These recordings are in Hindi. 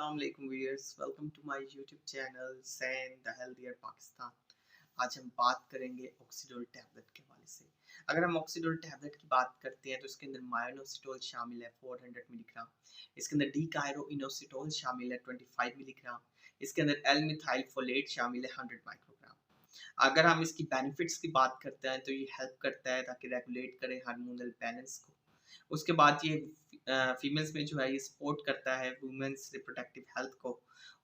अस्सलाम वालेकुम viewers, welcome to my YouTube channel सैन द हेल्दियर पाकिस्तान। आज हम बात करेंगे ऑक्सीडोल टैबलेट के हवाले से। अगर हम ऑक्सीडोल टैबलेट की बात करते हैं तो इसके अंदर मायोनोसिटोल शामिल है 400 मिलीग्राम। इसके अंदर डी कायरोइनोसिटोल शामिल है 25 मिलीग्राम। इसके अंदर एल मिथाइल फोलेट शामिल है 100 माइक्रोग्राम। अगर हम इसकी बेनिफिट्स की बात करते हैं तो ये हेल्प करता है ताकि रेगुलेट करे हार्मोनल बैलेंस को। उसके बाद ये फीमेल्स में जो है ये सपोर्ट करता है वुमेन्स रिप्रोडक्टिव हेल्थ को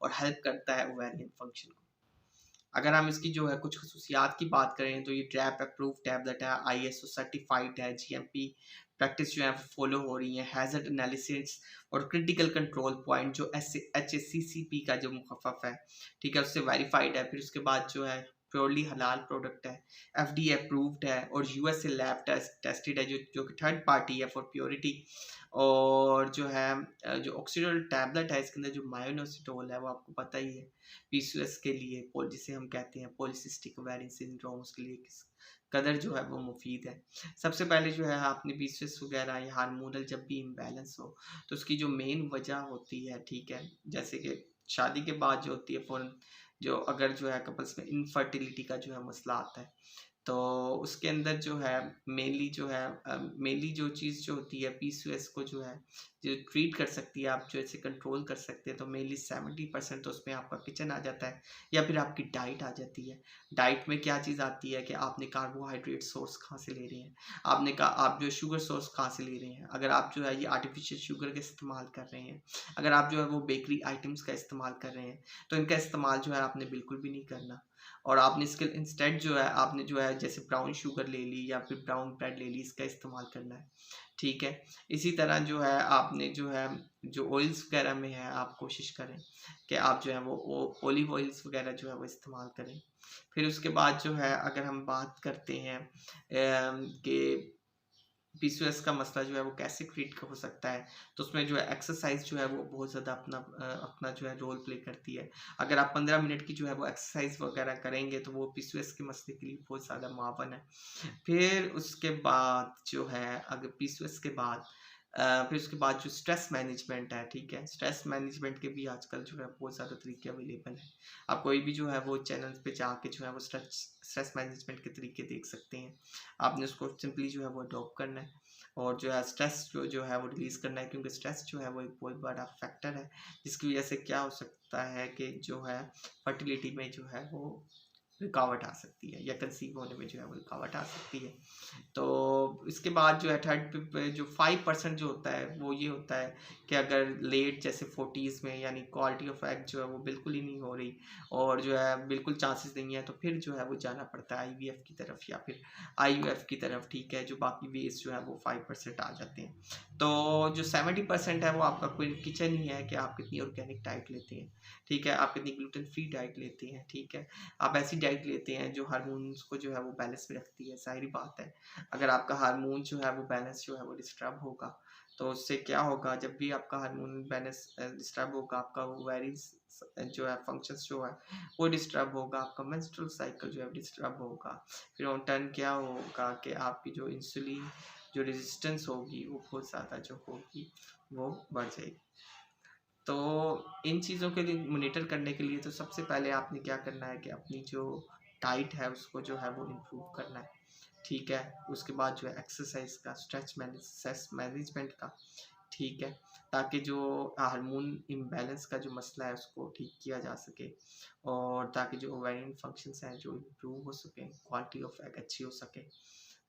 और हेल्प करता है ओवेरियन फंक्शन को। अगर हम इसकी जो है कुछ खसूसियात की बात करें तो ये ट्रैप अप्रूव टैबलेट है, आईएसओ सर्टिफाइड है, जीएमपी प्रैक्टिस जो है फॉलो हो रही है, हैजर्ड एनालिसिस और क्रिटिकल कंट्रोल पॉइंट जो एचएसीसीपी का जो मुखफ़फ़ है, ठीक है, उससे वेरीफाइड है। फिर उसके बाद जो है प्योरली हलाल प्रोडक्ट है, एफडीए अप्रूव्ड है और यूएसए लैब टेस्टेड है, जो कि थर्ड पार्टी है फॉर प्योरिटी। और जो है जो ऑक्सीडोल टैबलेट है इसके अंदर जो मायोनोसिटोल है वो आपको पता ही है पीसीओएस के लिए, जिसे हम कहते हैं पॉलीसिस्टिक ओवेरियन सिंड्रोम, उसके लिए किस कदर जो है वो मुफीद है। सबसे पहले जो है आपने पीसीओएस वगैरह या हार्मोनल जब भी इम्बैलेंस हो तो उसकी जो मेन वजह होती है, ठीक है, जैसे कि शादी के बाद जो होती है फ़ौरन जो अगर जो है कपल्स में इनफर्टिलिटी का जो है मसला आता है तो उसके अंदर जो है मेनली जो चीज़ जो होती है पीसीओएस को जो है जो ट्रीट कर सकती है, आप जो ऐसे कंट्रोल कर सकते हैं, तो मेनली 70% तो उसमें आपका किचन आ जाता है या फिर आपकी डाइट आ जाती है। डाइट में क्या चीज़ आती है कि आपने कार्बोहाइड्रेट सोर्स कहाँ से ले रहे हैं, आपने कहा आप जो शुगर सोर्स कहाँ से ले रहे हैं। अगर आप जो है ये आर्टिफिशियल शुगर का इस्तेमाल कर रहे हैं, अगर आप जो है वो बेकरी आइटम्स का इस्तेमाल कर रहे हैं तो इनका इस्तेमाल जो है आपने बिल्कुल भी नहीं करना। और आपने इसके इंस्टेड जो है आपने जो है जैसे ब्राउन शुगर ले ली या फिर ब्राउन ब्रेड ले ली, इसका इस्तेमाल करना है, ठीक है। इसी तरह जो है आपने जो है जो ऑयल्स वगैरह में है आप कोशिश करें कि आप जो है वो ऑलिव ऑयल्स वगैरह जो है वो इस्तेमाल करें। फिर उसके बाद जो है अगर हम बात करते हैं कि पीसीओएस का मसला जो है वो कैसे ट्रीट हो सकता है, तो उसमें जो है एक्सरसाइज जो है वो बहुत ज़्यादा अपना जो है रोल प्ले करती है। अगर आप 15 मिनट की जो है वो एक्सरसाइज वगैरह करेंगे तो वो पीसीओएस के मसले के लिए बहुत ज़्यादा मुआवन है। फिर उसके बाद जो है अगर पीसीओएस के बाद फिर उसके बाद जो स्ट्रेस मैनेजमेंट है, ठीक है, स्ट्रेस मैनेजमेंट के भी आजकल जो है बहुत ज़्यादा तरीके अवेलेबल हैं। आप कोई भी जो है वो चैनल पे जाके जो है वो स्ट्रेस मैनेजमेंट के तरीके देख सकते हैं। आपने उसको सिंपली जो है वो अडॉप्ट करना है और जो है स्ट्रेस जो है वो रिलीज़ करना है, क्योंकि स्ट्रेस जो है वो एक बहुत बड़ा फैक्टर है जिसकी वजह से क्या हो सकता है कि जो है फर्टिलिटी में जो है वो रुकावट आ सकती है या कंसीव होने में जो है वो रुकावट आ सकती है। तो इसके बाद जो है थर्ड पे जो 5% जो होता है वो ये होता है कि अगर लेट जैसे 40s में यानी क्वालिटी ऑफ एग जो है वो बिल्कुल ही नहीं हो रही और जो है बिल्कुल चांसेस नहीं है, तो फिर जो है वो जाना पड़ता है आईवीएफ की तरफ या फिर आईयूएफ की तरफ, ठीक है, जो बाकी वेज जो है वो 5% आ जाते हैं। तो जो 70% है वो आपका कोई किचन ही है कि आप कितनी ऑर्गेनिक डाइट लेते हैं, ठीक है, आप कितनी ग्लूटेन फ्री डाइट लेते हैं, ठीक है, आप ऐसी डाइट लेते हैं जो हार्मोन्स को जो है वो बैलेंस में रखती है। ज़ाहिर बात है अगर आपका हार्मोन जो है वो बैलेंस जो है वो डिस्टर्ब होगा तो उससे क्या होगा, जब भी आपका हार्मोन बैलेंस डिस्टर्ब होगा आपका ओवरीज जो है फंक्शंस जो है वो डिस्टर्ब होगा, आपका मेंस्ट्रुअल साइकिल जो है डिस्टर्ब होगा। फिर ऑन टर्न क्या होगा कि आपकी जो इंसुलिन जो रेजिस्टेंस होगी वो बहुत ज़्यादा जो होगी वो बढ़ जाएगी। तो इन चीज़ों के लिए मॉनिटर करने के लिए तो सबसे पहले आपने क्या करना है कि अपनी जो डाइट है उसको जो है वो इम्प्रूव करना है, ठीक है। उसके बाद जो है एक्सरसाइज का, स्ट्रेस मैनेजमेंट का, ठीक है, ताकि जो हार्मोन इम्बैलेंस का जो मसला है उसको ठीक किया जा सके और ताकि जो ओवेरियन फंक्शंस हैं जो इम्प्रूव हो सकें, क्वालिटी ऑफ एग अच्छी हो सके।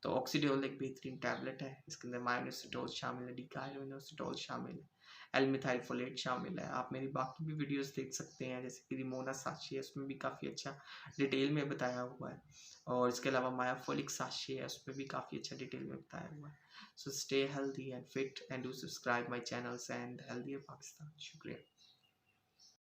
तो ऑक्सीडोल एक बेहतरीन टैबलेट है, इसके अंदर मायोनोसिटोल शामिल है, डिकायोइनोसिटोल शामिल है, एल मिथाइल फोलेट शामिल है। आप मेरी बाकी भी वीडियोस देख सकते हैं जैसे कि रिमोना साची है, उसमें भी काफ़ी अच्छा डिटेल में बताया हुआ है और इसके अलावा मायाफोलिक साची है, उसमें भी काफ़ी अच्छा डिटेल में बताया हुआ है। So stay healthy and fit and do subscribe my channels and healthy Pakistan. शुक्रिया।